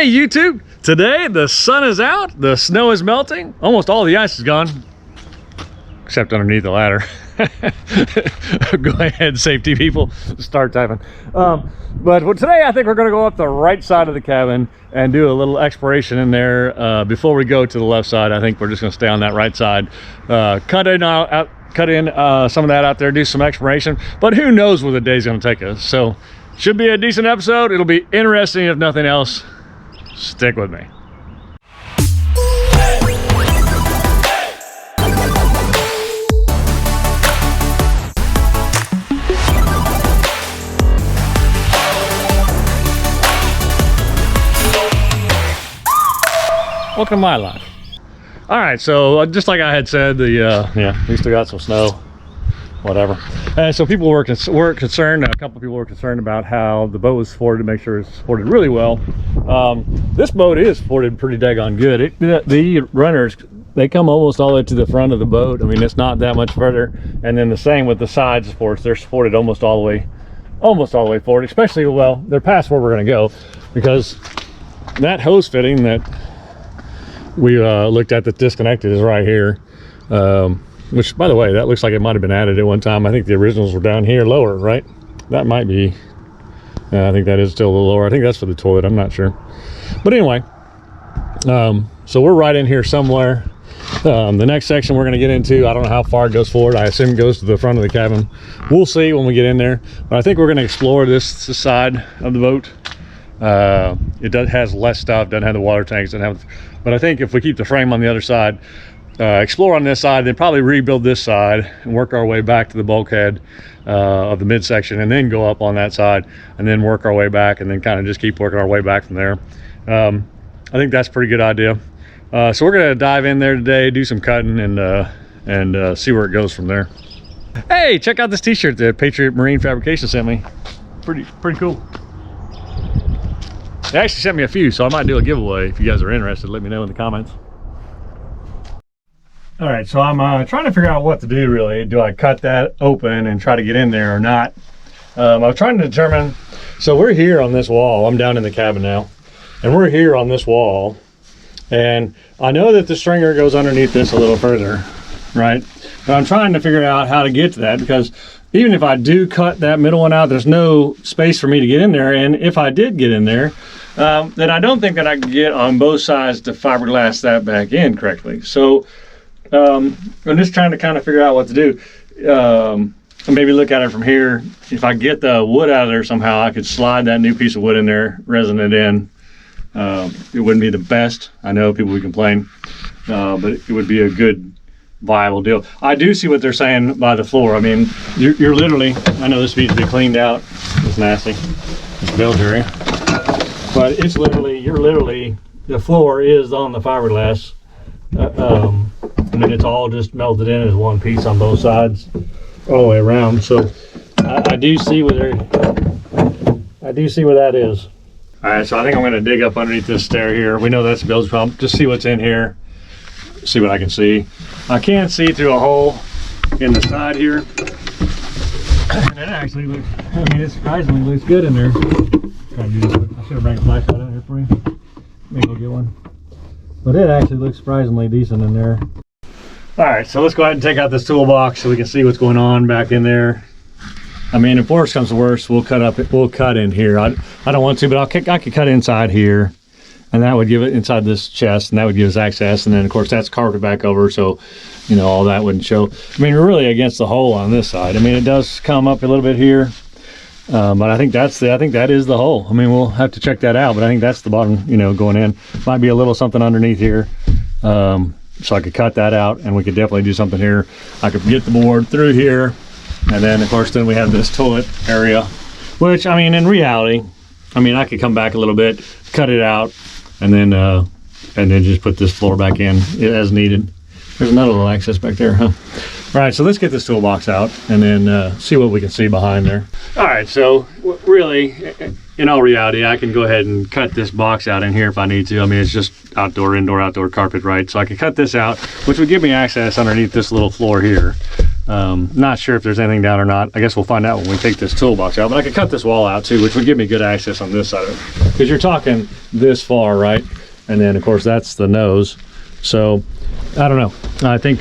Hey YouTube! Today the sun is out, the snow is melting, almost all the ice is gone, except underneath the ladder. Go ahead, safety people, start typing. But today I think we're going to go up the right side of the cabin and do a little exploration in there before we go to the left side. I think we're just going to stay on that right side, cut in some of that out there, do some exploration, but who knows where the day's going to take us. So should be a decent episode. It'll be interesting if nothing else. Stick with me. Welcome to my life. All right, so just like I had said, we still got some snow, whatever. And so people were concerned, a couple people were concerned about how the boat was supported, to make sure it's supported really well. This boat is supported pretty daggone good. The runners, they come almost all the way to the front of the boat. I mean, it's not that much further. And then the same with the side supports, they're supported almost all the way forward, especially, well, they're past where we're gonna go, because that hose fitting that we looked at that disconnected is right here. Which, by the way, that looks like it might have been added at one time. I think the originals were down here lower, right? That might be. I think that is still a little lower. I think that's for the toilet. I'm not sure. But anyway, so we're right in here somewhere. The next section we're going to get into, I don't know how far it goes forward. I assume it goes to the front of the cabin. We'll see when we get in there. But I think we're going to explore this side of the boat. It has less stuff, doesn't have the water tanks, but I think if we keep the frame on the other side, explore on this side, then probably rebuild this side and work our way back to the bulkhead of the midsection, and then go up on that side and then work our way back, and then kind of just keep working our way back from there. I think that's a pretty good idea. So we're gonna dive in there today, do some cutting, and see where it goes from there. Hey, check out this t-shirt that Patriot Marine Fabrication sent me. Pretty cool. They actually sent me a few, so I might do a giveaway. If you guys are interested, let me know in the comments. All right, so I'm trying to figure out what to do, really. Do I cut that open and try to get in there or not? I was trying to determine, so we're here on this wall. I'm down in the cabin now, and we're here on this wall. And I know that the stringer goes underneath this a little further, right? But I'm trying to figure out how to get to that, because even if I do cut that middle one out, there's no space for me to get in there. And if I did get in there, then I don't think that I could get on both sides to fiberglass that back in correctly. So I'm just trying to kind of figure out what to do. Maybe look at it from here. If I get the wood out of there somehow, I could slide that new piece of wood in there, resin it in. It wouldn't be the best. I know people would complain, but it would be a good, viable deal. I do see what they're saying by the floor. I mean, you're literally, I know this needs to be cleaned out. It's nasty. It's bilgery. But it's literally, the floor is on the fiberglass. And then it's all just melted in as one piece on both sides, all the way around. So I do see where that is. All right, so I think I'm going to dig up underneath this stair here. We know that's a bilge pump. Just see what's in here. See what I can see. I can see through a hole in the side here. And it actually looks, I mean, it surprisingly looks good in there. I should have brought a flashlight out here for you. Maybe I'll get one. But it actually looks surprisingly decent in there. All right, so let's go ahead and take out this toolbox so we can see what's going on back in there. I mean, if worse comes to worse, we'll cut in here. I don't want to, but I could cut inside here, and that would give it inside this chest, and that would give us access. And then of course that's carpeted back over, so you know all that wouldn't show. I mean, we're really against the hole on this side. I mean, it does come up a little bit here, but I think that is the hole. I mean, we'll have to check that out, but I think that's the bottom, you know, going in. Might be a little something underneath here. So I could cut that out, and we could definitely do something here. I could get the board through here, and then of course then we have this toilet area, which, I mean, in reality, I mean, I could come back a little bit, cut it out, and then just put this floor back in as needed. There's another little access back there, huh? All right, so let's get this toolbox out and then see what we can see behind there. All right, so really, in all reality, I can go ahead and cut this box out in here if I need to. I mean, it's just indoor carpet, right? So I can cut this out, which would give me access underneath this little floor here. Not sure if there's anything down or not. I guess we'll find out when we take this toolbox out. But I could cut this wall out too, which would give me good access on this side of it. Because you're talking this far, right? And then of course that's the nose. So I don't know. I think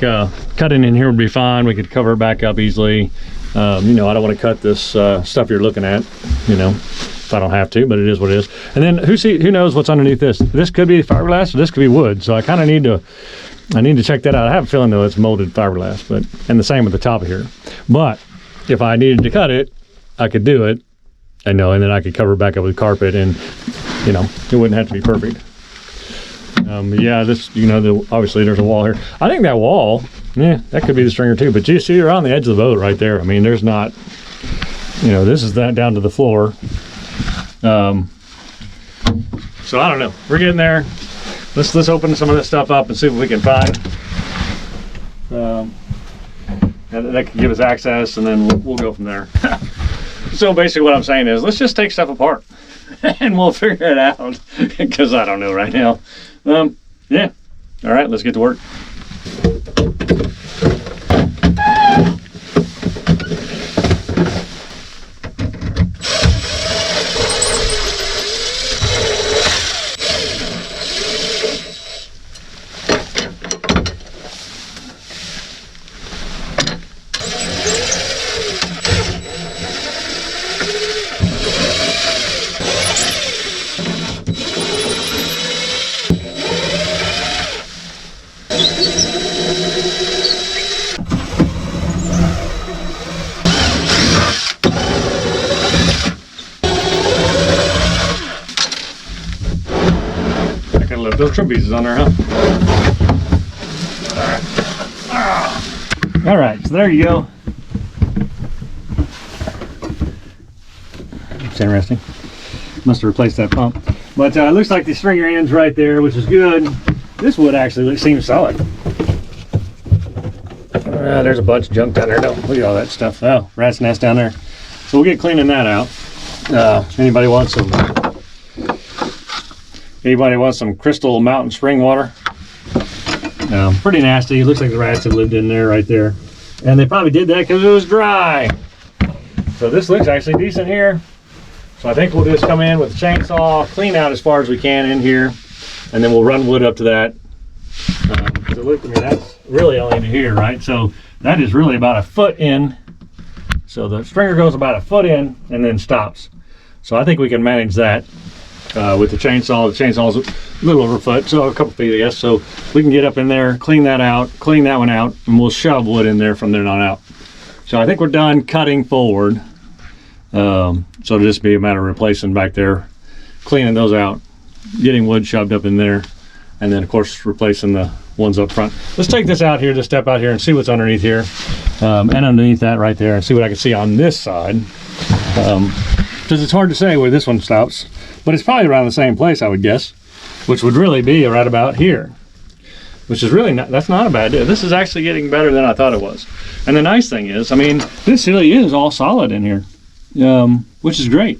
cutting in here would be fine. We could cover it back up easily. You know, I don't want to cut this stuff you're looking at, you know, if I don't have to, but it is what it is. And then who knows what's underneath this? This could be fiberglass or this could be wood. So I kind of need to check that out. I have a feeling though it's molded fiberglass, and the same with the top of here. But if I needed to cut it, I could do it. And then I could cover it back up with carpet, and you know, it wouldn't have to be perfect. Yeah, this, you know, obviously there's a wall here. I think that wall, yeah, that could be the stringer too. But you see, you're on the edge of the boat right there. I mean, there's not, you know, this is that down to the floor. So I don't know. We're getting there. Let's open some of this stuff up and see what we can find. And that can give us access, and then we'll go from there. So basically what I'm saying is, let's just take stuff apart and we'll figure it out, because I don't know right now. Yeah. All right, let's get to work. Those trim pieces on there, huh? All right, so there you go. It's interesting. Must have replaced that pump. But it looks like the stringer ends right there, which is good. This wood actually seems solid. There's a bunch of junk down there. No, look at all that stuff. Oh, rat's nest down there. So we'll get cleaning that out. Anybody wants some Crystal Mountain spring water? Pretty nasty. It looks like the rats have lived in there right there. And they probably did that because it was dry. So this looks actually decent here. So I think we'll just come in with a chainsaw, clean out as far as we can in here, and then we'll run wood up to that. So look, I mean, that's really only to here, right? So that is really about a foot in. So the stringer goes about a foot in and then stops. So I think we can manage that. With the chainsaw. The chainsaw is a little over a foot, so a couple feet, I guess. So we can get up in there, clean that out, clean that one out, and we'll shove wood in there from there on out. So I think we're done cutting forward. So it'll just be a matter of replacing back there, cleaning those out, getting wood shoved up in there, and then of course replacing the ones up front. Let's take this out here, just step out here and see what's underneath here, and underneath that right there, and see what I can see on this side. Because it's hard to say where this one stops. But it's probably around the same place, I would guess, which would really be right about here, which is really not, that's not a bad idea. This is actually getting better than I thought it was. And the nice thing is, I mean, this really is all solid in here, which is great.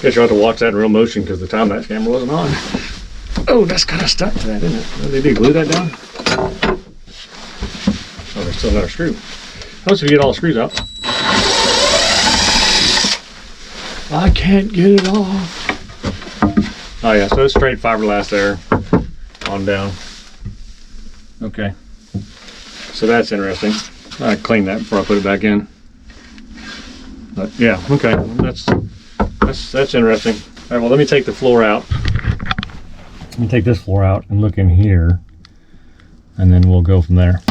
Guess you'll have to watch that in real motion because the time-lapse camera wasn't on. Oh, that's kind of stuck to that, isn't it? Oh, they did glue that down? Oh, there's still another screw. How much if you get all the screws out? I can't get it off. Oh yeah, so it's straight fiberglass there on down. Okay. So that's interesting. I cleaned that before I put it back in. But yeah, okay. That's interesting. All right, well, let me take the floor out. Let me take this floor out and look in here, and then we'll go from there.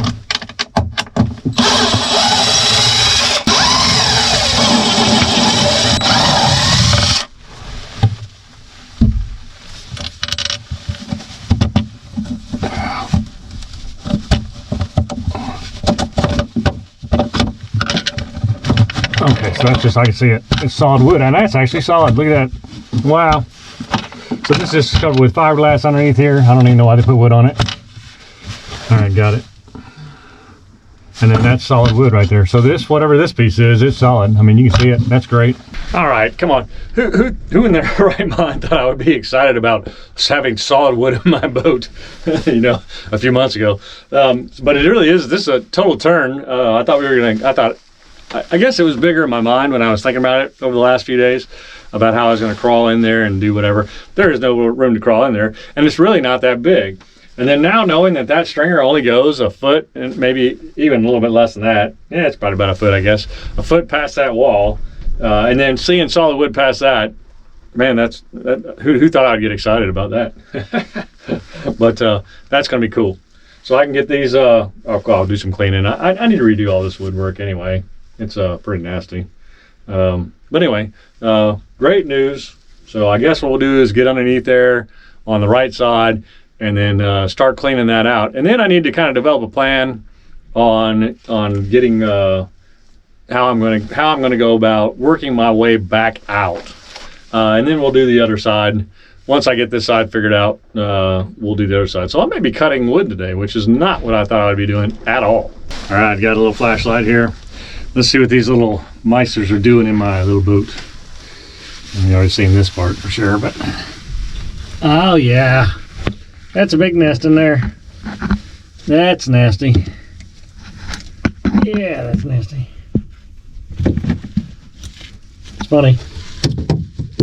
Okay, so that's just, I can see it. It's solid wood, and that's actually solid. Look at that. Wow. So this is covered with fiberglass underneath here. I don't even know why they put wood on it. All right, got it. And then that's solid wood right there. So this, whatever this piece is, it's solid. I mean, you can see it. That's great. All right, come on. Who in their right mind thought I would be excited about having solid wood in my boat, you know, a few months ago? But it really is. This is a total turn. I thought we were gonna. I guess it was bigger in my mind when I was thinking about it over the last few days about how I was going to crawl in there and do whatever. There is no room to crawl in there, and it's really not that big. And then now knowing that that stringer only goes a foot and maybe even a little bit less than that, yeah, it's probably about a foot, I guess, a foot past that wall, and then seeing solid wood past that, man, who thought I'd get excited about that? But that's going to be cool. So I can get these. I'll do some cleaning. I need to redo all this woodwork anyway. It's pretty nasty. But anyway, great news. So I guess what we'll do is get underneath there on the right side and then start cleaning that out. And then I need to kind of develop a plan on getting how I'm going to go about working my way back out. And then we'll do the other side. Once I get this side figured out, we'll do the other side. So I may be cutting wood today, which is not what I thought I'd be doing at all. All right, got a little flashlight here. Let's see what these little micers are doing in my little boat. You've already seen this part for sure, but oh yeah, that's a big nest in there. That's nasty. Yeah, that's nasty. It's funny.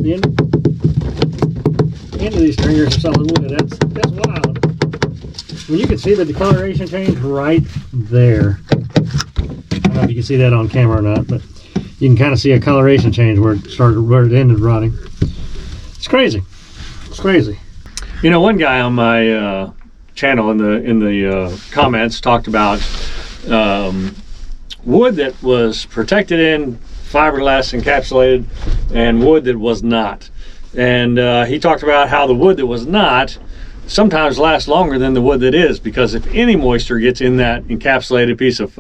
The end of these stringers are solid wood. That's wild. Well, you can see the decoloration change right there. I don't know if you can see that on camera or not, but you can kind of see a coloration change where it ended rotting. It's crazy. It's crazy. You know, one guy on my channel in the comments talked about wood that was protected in fiberglass encapsulated and wood that was not. And he talked about how the wood that was not sometimes lasts longer than the wood that is, because if any moisture gets in that encapsulated piece of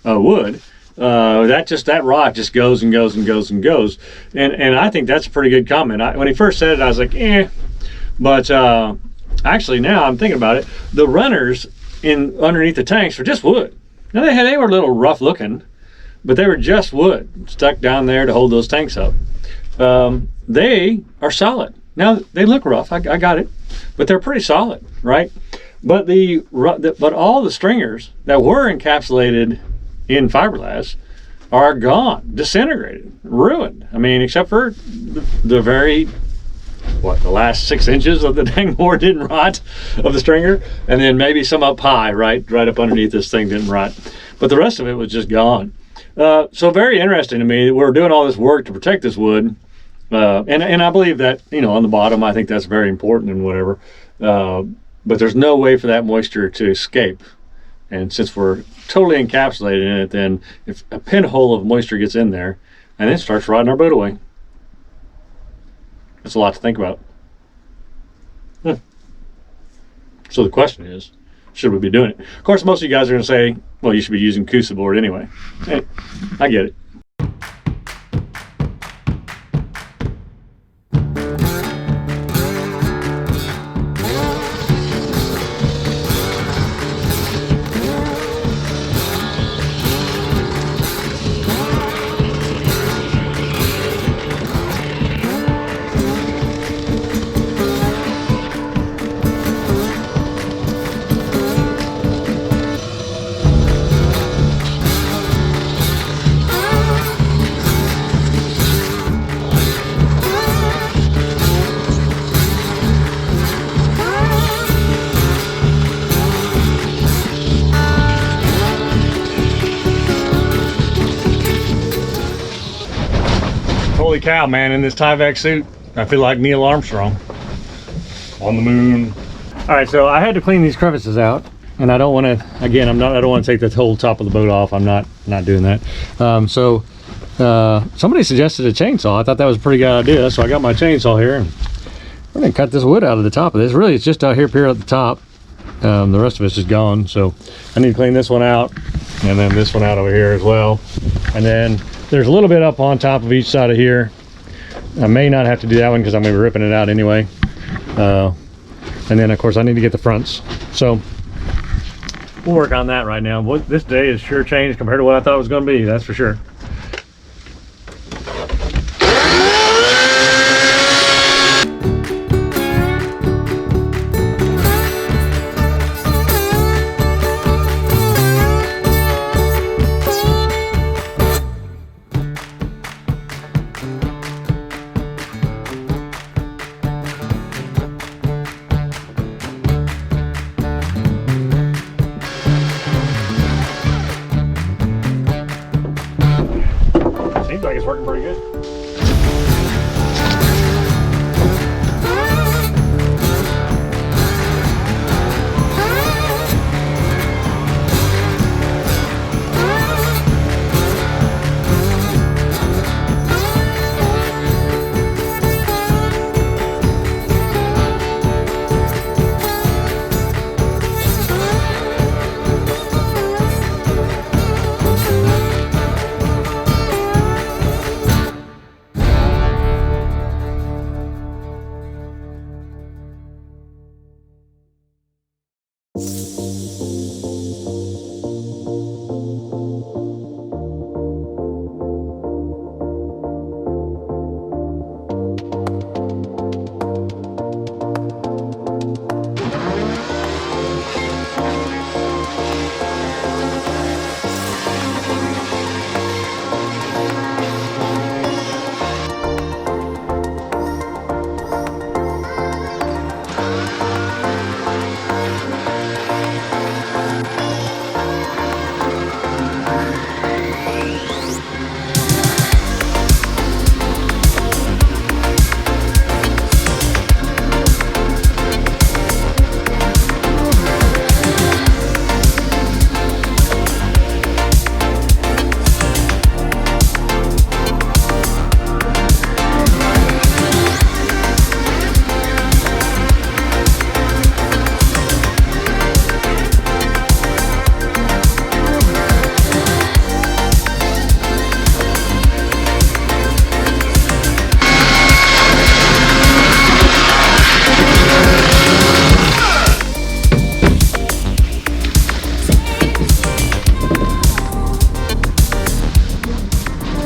wood, that rot just goes and goes and goes and goes. And I think that's a pretty good comment. When he first said it, I was like, eh. But actually now I'm thinking about it, the runners underneath the tanks are just wood. Now they were a little rough looking, but they were just wood stuck down there to hold those tanks up. They are solid. Now they look rough, I got it, but they're pretty solid, right? But all the stringers that were encapsulated in fiberglass are gone, disintegrated, ruined. I mean, except for the last 6 inches of the dang board didn't rot of the stringer, and then maybe some up high, right up underneath this thing didn't rot. But the rest of it was just gone. So very interesting to me. We're doing all this work to protect this wood, and I believe that, you know, on the bottom, I think that's very important and whatever. But there's no way for that moisture to escape. And since we're totally encapsulated in it, then if a pinhole of moisture gets in there, and it starts rotting our boat away. That's a lot to think about. So the question is, should we be doing it? Of course, most of you guys are going to say, well, you should be using Cusa board anyway. Hey, I get it. Holy cow, man, in this Tyvek suit, I feel like Neil Armstrong on the moon. All right, so I had to clean these crevices out, and I don't want to, again, I don't want to take the whole top of the boat off. I'm not doing that. Somebody suggested a chainsaw. I thought that was a pretty good idea, so I got my chainsaw here, and we're gonna cut this wood out of the top of this. Really, it's just out here at the top. The rest of it's just gone, so I need to clean this one out, and then this one out over here as well. And then there's a little bit up on top of each side of here. I may not have to do that one because I'm going to be ripping it out anyway. And then of course I need to get the fronts. So we'll work on that right now. This day is sure changed compared to what I thought it was going to be, that's for sure. Seems like it's working pretty good.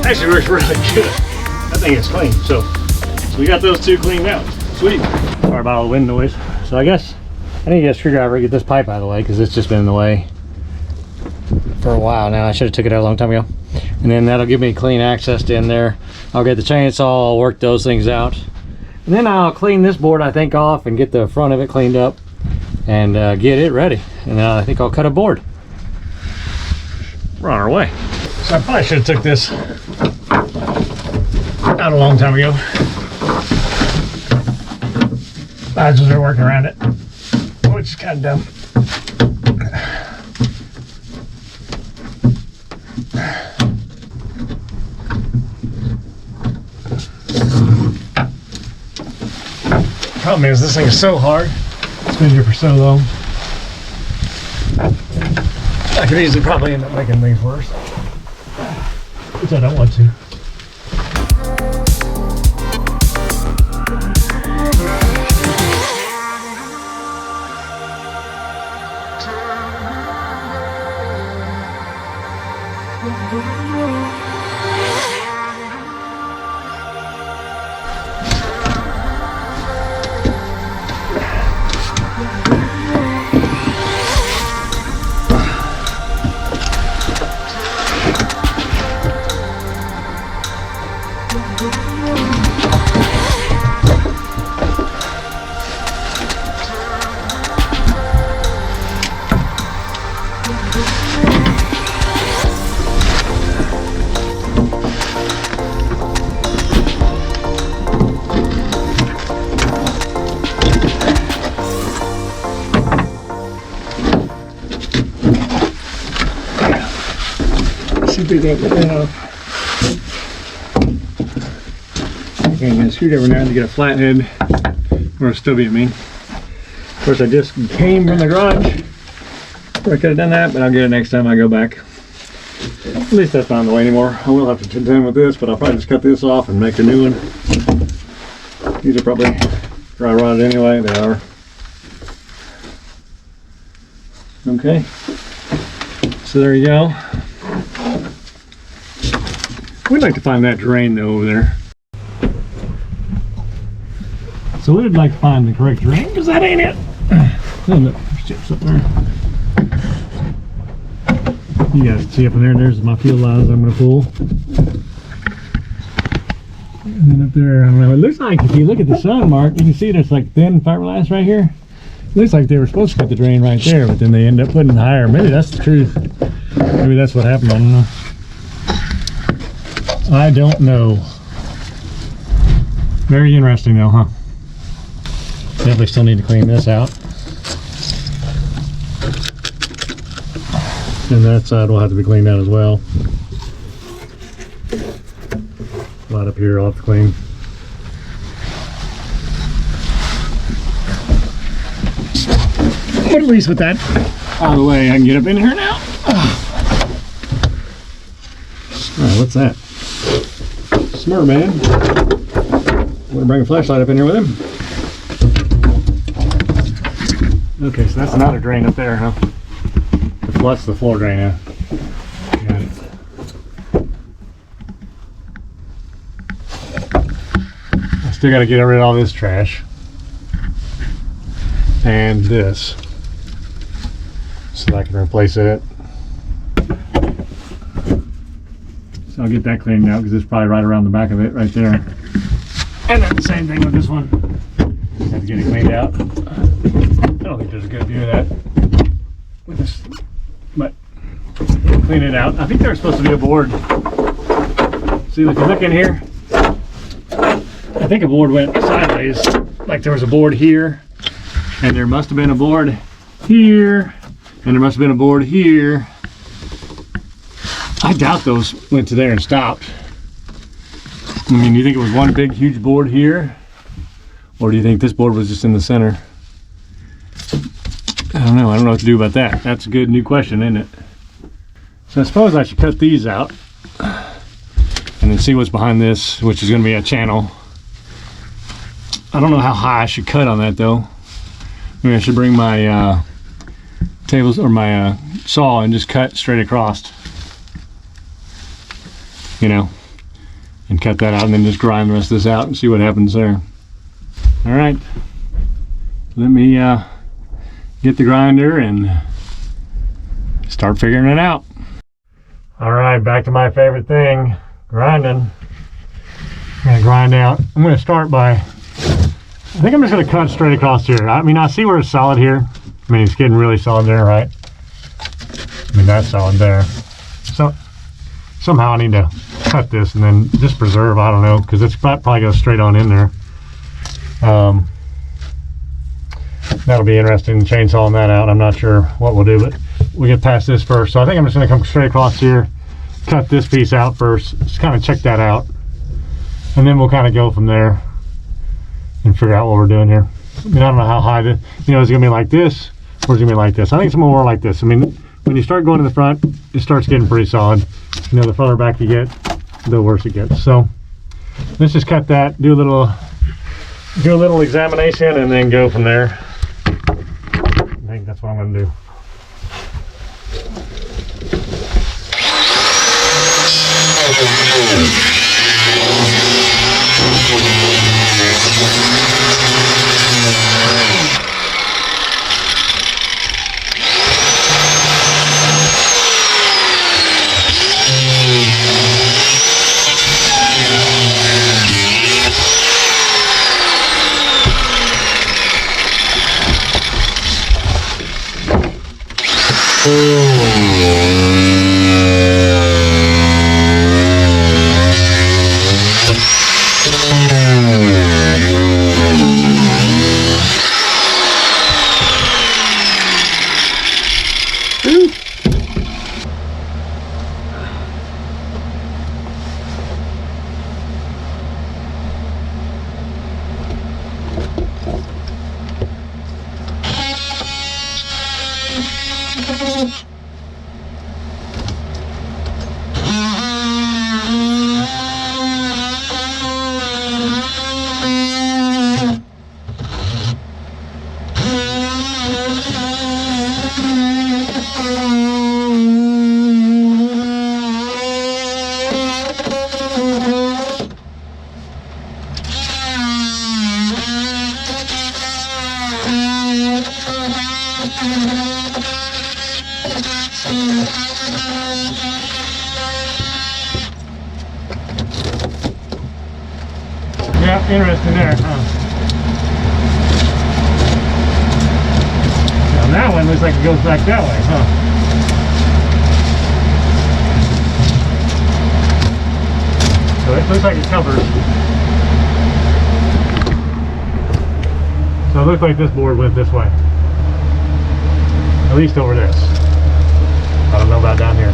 Actually works really good. That thing is clean. So we got those two cleaned out. Sweet. Sorry about all the wind noise. So I guess I need to get a screwdriver to get this pipe out of the way because it's just been in the way for a while now. I should have took it out a long time ago. And then that'll give me clean access to in there. I'll get the chainsaw, I'll work those things out. And then I'll clean this board, I think, off and get the front of it cleaned up and get it ready. And then I think I'll cut a board. We're on our way. So I probably should have took this out a long time ago. I just started working around it, which is kind of dumb. Problem is, this thing is so hard. It's been here for so long. I could easily probably end up making things worse, which I don't want to. See if we can get that off. Okay, I'm going to screwdriver now to get a flathead, or it'll still be a mean. Of course, I just came from the garage. I could have done that, but I'll get it next time I go back. At least that's not in the way anymore. I will have to contend with this, but I'll probably just cut this off and make a new one. These are probably dry rotted anyway. They are. Okay. So there you go. We'd like to find that drain though over there. So we'd like to find the correct drain, because that ain't it. Oh, look, there's chips up there. You guys can see up in there, there's my fuel lines I'm going to pull. And then up there, I don't know, it looks like if you look at the sun, Mark, you can see there's like thin fiberglass right here. It looks like they were supposed to cut the drain right there, but then they end up putting it higher. Maybe that's the truth. Maybe that's what happened, I don't know. I don't know. Very interesting though, huh? Definitely still need to clean this out. And that side will have to be cleaned out as well. A lot up here I'll have to clean. But at least with that out of the way, I can get up in here now. Alright, what's that? Smurf man. I'm gonna bring a flashlight up in here with him. Okay, so that's another drain up there, huh? That's the floor drain, yeah. Got it. I still got to get rid of all this trash. And this. So that I can replace it. So I'll get that cleaned out because it's probably right around the back of it right there. And then the same thing with this one. Just have to get it cleaned out. I don't think there's a good view of that with this, but clean it out. I think there's supposed to be a board. See, if you look in here, I think a board went sideways. Like there was a board here, and there must have been a board here, and there must have been a board here. I doubt those went to there and stopped. I mean, you think it was one big huge board here, or do you think this board was just in the center? I don't know. I don't know what to do about that. That's a good new question, isn't it? So I suppose I should cut these out and then see what's behind this, which is going to be a channel. I don't know how high I should cut on that though. Maybe I should bring my tables or my saw and just cut straight across. You know, and cut that out and then just grind the rest of this out and see what happens there. All right, let me get the grinder and start figuring it out. All right, back to my favorite thing, grinding. I'm gonna grind out. I'm gonna start by, I think I'm just gonna cut straight across here. I mean, I see where it's solid here. I mean, it's getting really solid there, right? I mean, that's solid there. So somehow I need to cut this and then just preserve, I don't know, because it's probably goes straight on in there. That'll be interesting, chainsawing that out. I'm not sure what we'll do, but we'll get past this first. So I think I'm just going to come straight across here, cut this piece out first, just kind of check that out, and then we'll kind of go from there and figure out what we're doing here. I mean, I don't know how high this, you know, is it going to be like this, or is it going to be like this? I think it's more like this. I mean, when you start going to the front, it starts getting pretty solid. You know, the farther back you get, the worse it gets. So let's just cut that, do a little examination, and then go from there. I think that's what I'm going to do. Yeah, interesting there, huh? Now that one looks like it goes back that way, huh? So it looks like it covers. So it looks like this board went this way. At least over this. I don't know about down here.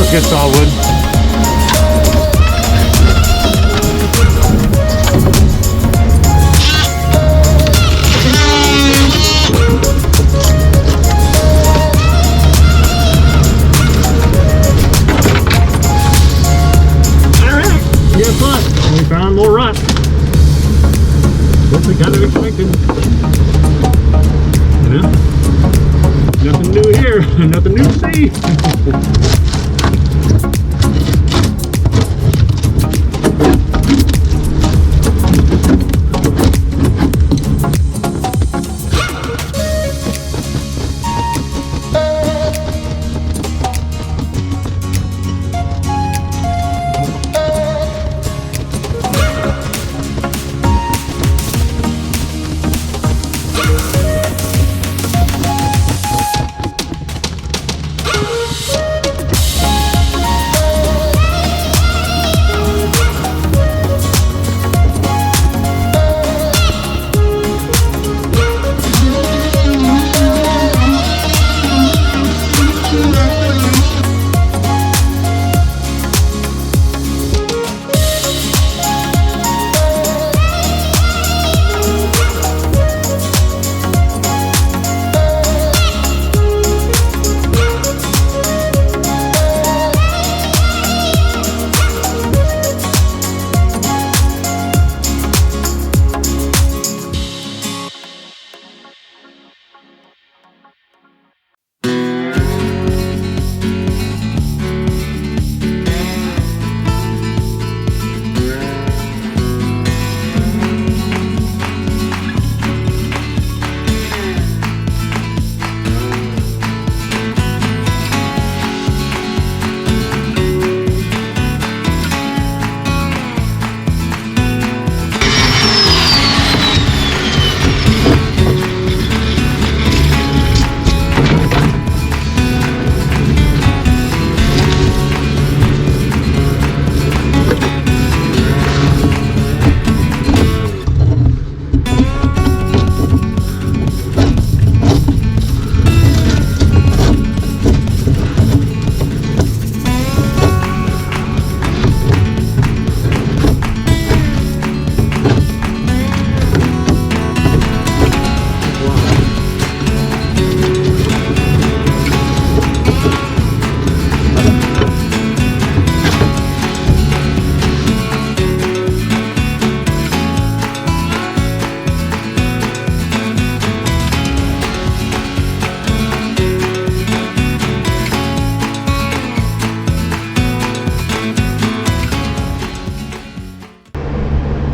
Good solid. Alright, guess what? We found more rust. What we kind of expected. You know? Nothing new here. Nothing new to see.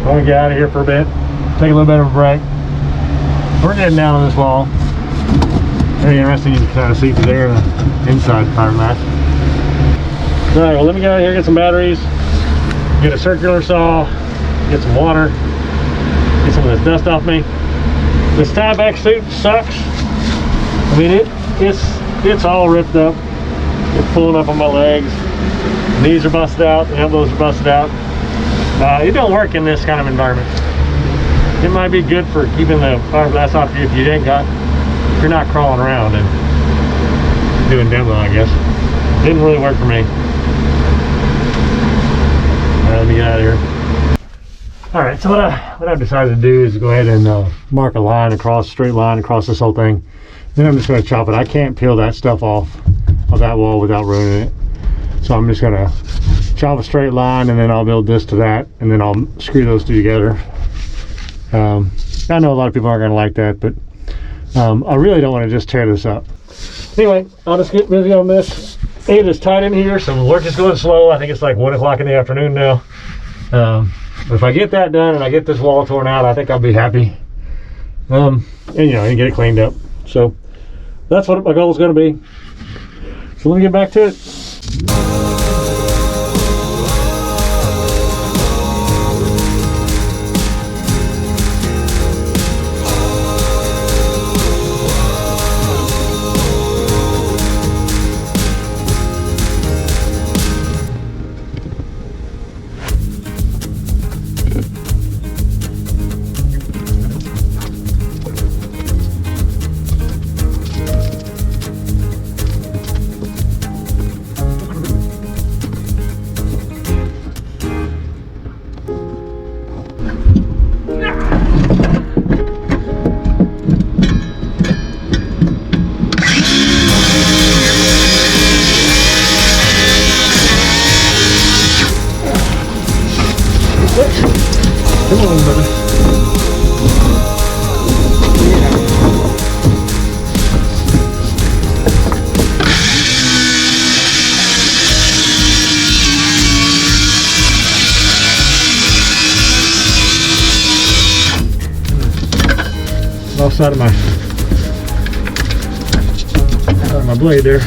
I'm gonna get out of here for a bit, take a little bit of a break. We're getting down on this wall. Very interesting, you can kind of see through there the inside fiberglass. Alright, well let me get out of here, get some batteries, get a circular saw, get some water, get some of this dust off me. This tieback suit sucks. I mean it's all ripped up. It's pulling up on my legs. Knees are busted out, the elbows are busted out. It don't work in this kind of environment. It might be good for keeping the fiberglass off you if if you're not crawling around and doing demo, I guess. Didn't really work for me. Alright, let me get out of here. Alright, so what I've decided to do is go ahead and mark a line across, straight line across this whole thing. Then I'm just going to chop it. I can't peel that stuff off of that wall without ruining it. So I'm just going to chop a straight line, and then I'll build this to that, and then I'll screw those two together. I know a lot of people aren't going to like that, but I really don't want to just tear this up. Anyway, I'll just get busy on this. It is tight in here, so the work is going slow. I think it's like 1 o'clock in the afternoon now. If I get that done and I get this wall torn out, I think I'll be happy. And and get it cleaned up. So that's what my goal is going to be. So let me get back to it. Come on, brother. Off side of my blade there.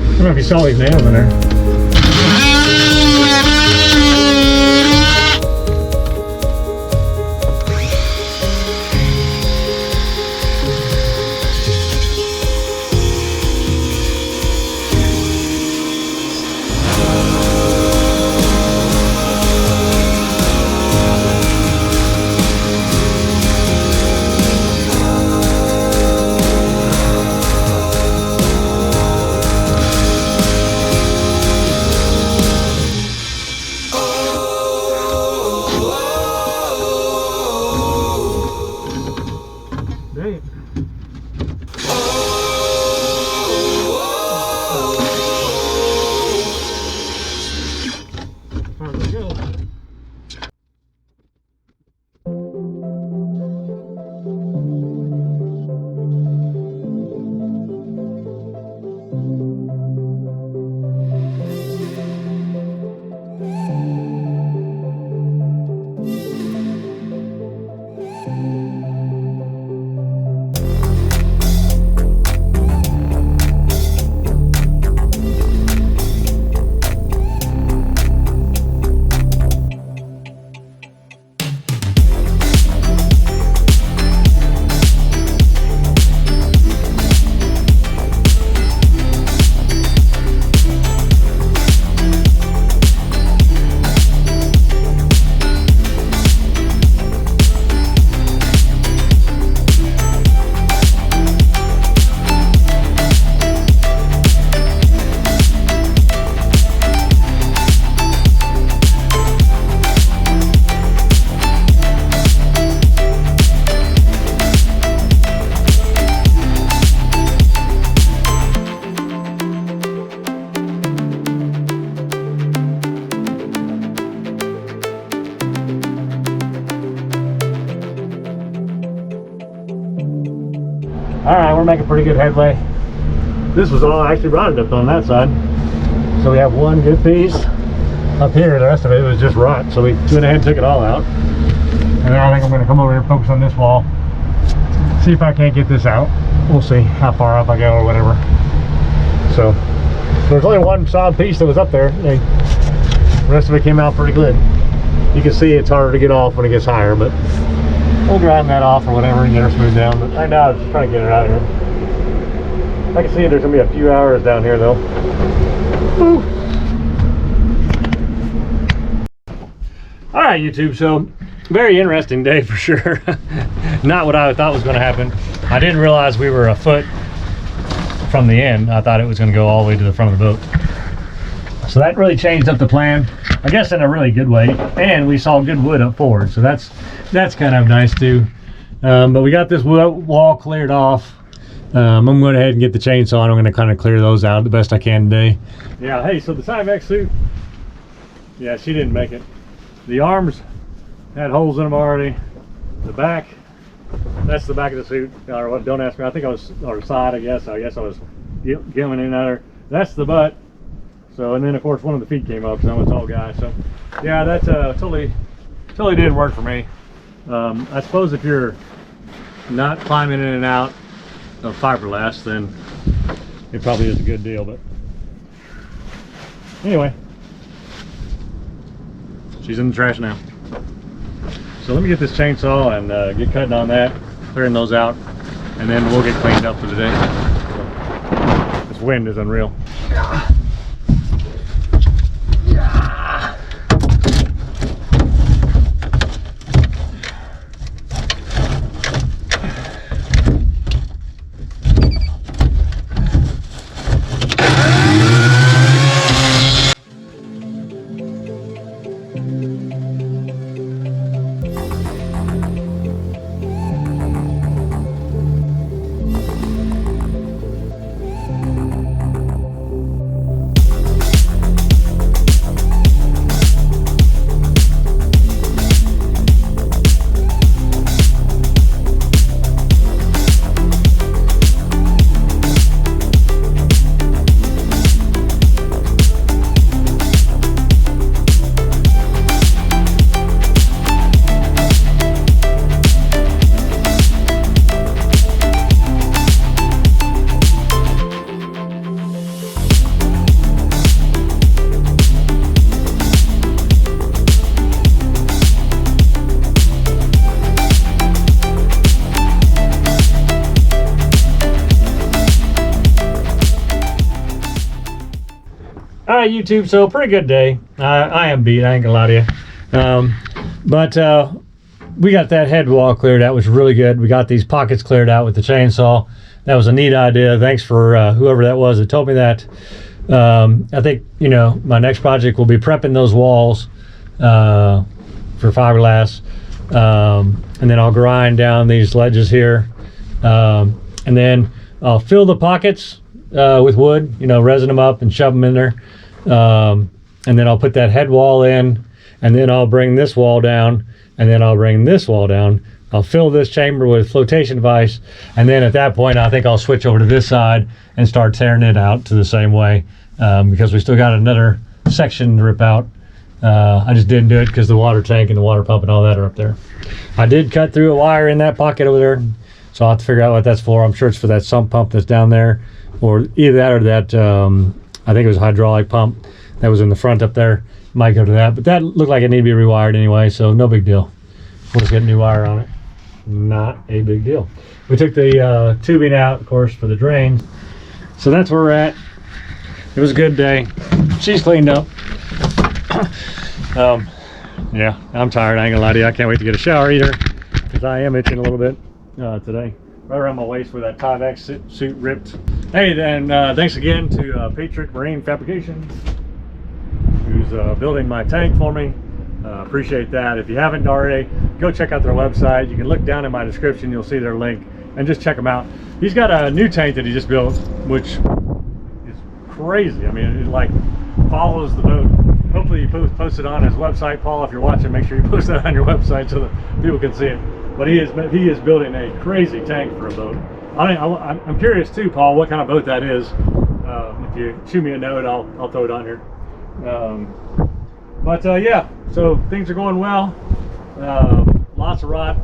I don't know if you saw these nails in there. we're making pretty good headway. This was all actually rotted up on that side. So we have one good piece up here. The rest of it was just rot. So we went ahead and took it all out. And then I think I'm going to come over here and focus on this wall. See if I can't get this out. We'll see how far up I go or whatever. So there's only one solid piece that was up there. The rest of it came out pretty good. You can see it's harder to get off when it gets higher, but we'll grind that off or whatever and get her smoothed down. But right now I'm just trying to get it out of here. I can see there's going to be a few hours down here though. Woo. All right, YouTube, so very interesting day for sure. Not what I thought was going to happen. I didn't realize we were a foot from the end. I thought it was going to go all the way to the front of the boat. So that really changed up the plan, I guess in a really good way. And we saw good wood up forward, so that's kind of nice too. But we got this wall cleared off. I'm going to go ahead and get the chainsaw and I'm going to kind of clear those out the best I can today. Yeah, hey, so the Timex suit, yeah, she didn't make it. The arms had holes in them already. The back, that's the back of the suit. Or what? Don't ask me. I think I was, or side, I guess I was giving in at her. That's the butt. So, and then of course one of the feet came up because I'm a tall guy. So, yeah, that totally didn't work for me. I suppose if you're not climbing in and out of fiberglass, then it probably is a good deal. But anyway, she's in the trash now. So let me get this chainsaw and get cutting on that, clearing those out, and then we'll get cleaned up for the day. So, this wind is unreal. All right, YouTube, so pretty good day. I am beat, I ain't gonna lie to you. But we got that head wall cleared out, which was really good. We got these pockets cleared out with the chainsaw. That was a neat idea. Thanks for whoever that was that told me that. I think, you know, my next project will be prepping those walls for fiberglass. And then I'll grind down these ledges here. And then I'll fill the pockets with wood, you know, resin them up and shove them in there. And then I'll put that head wall in, and then I'll bring this wall down, and then I'll bring this wall down. I'll fill this chamber with flotation device, and then at that point I think I'll switch over to this side and start tearing it out to the same way, because we still got another section to rip out. I just didn't do it because the water tank and the water pump and all that are up there. I did cut through a wire in that pocket over there, so I'll have to figure out what that's for. I'm sure it's for that sump pump that's down there, or either that or that, I think it was a hydraulic pump that was in the front up there. Might go to that, but that looked like it needed to be rewired anyway, so no big deal. We'll just get a new wire on it. Not a big deal. We took the tubing out, of course, for the drain. So that's where we're at. It was a good day. She's cleaned up. Yeah, I'm tired. I ain't gonna lie to you. I can't wait to get a shower either, because I am itching a little bit today. Right around my waist where that Timex suit ripped. Hey, then thanks again to Patriot Marine Fabrications, who's building my tank for me. Appreciate that. If you haven't already, go check out their website. You can look down in my description, you'll see their link, and just check them out. He's got a new tank that he just built, which is crazy. I mean, it like follows the boat. Hopefully you post it on his website, Paul. If you're watching, make sure you post that on your website so that people can see it. But he is building a crazy tank for a boat. I'm curious too, Paul, what kind of boat that is. If you shoot me a note, I'll throw it on here. Yeah, so things are going well. Lots of rot.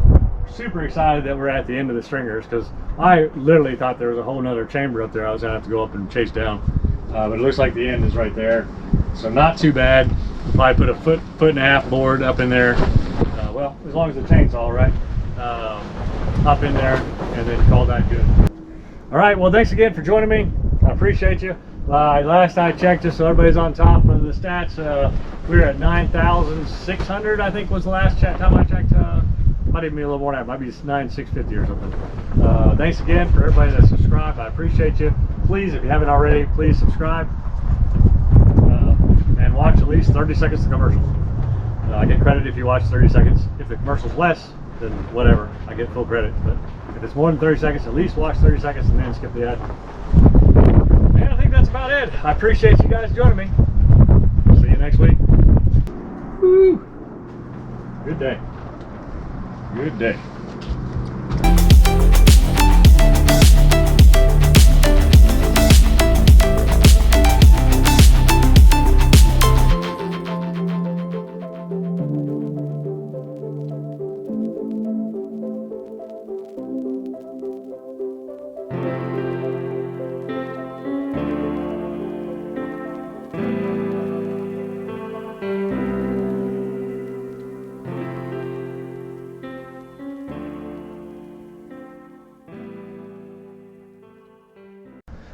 Super excited that we're at the end of the stringers, because I literally thought there was a whole nother chamber up there I was gonna have to go up and chase down. But it looks like the end is right there, so not too bad. We'll probably put a foot and a half board up in there. Well, as long as the chainsaw, right? Up in there, and then call that good. All right, well, thanks again for joining me. I appreciate you. Last I checked, just so everybody's on top of the stats, we were at 9,600, I think was the last time I checked. Might even be a little more than that, might be 9,650 or something. Thanks again for everybody that subscribed. I appreciate you. Please, if you haven't already, please subscribe and watch at least 30 seconds of commercials. I get credit if you watch 30 seconds. If the commercial's less, then whatever, I get full credit. But if it's more than 30 seconds, at least watch 30 seconds and then skip the ad. And I think that's about it. I appreciate you guys joining me. See you next week. Woo. Good day. Good day.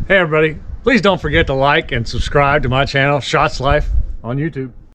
Hey everybody, please don't forget to like and subscribe to my channel, Shots Life, on YouTube.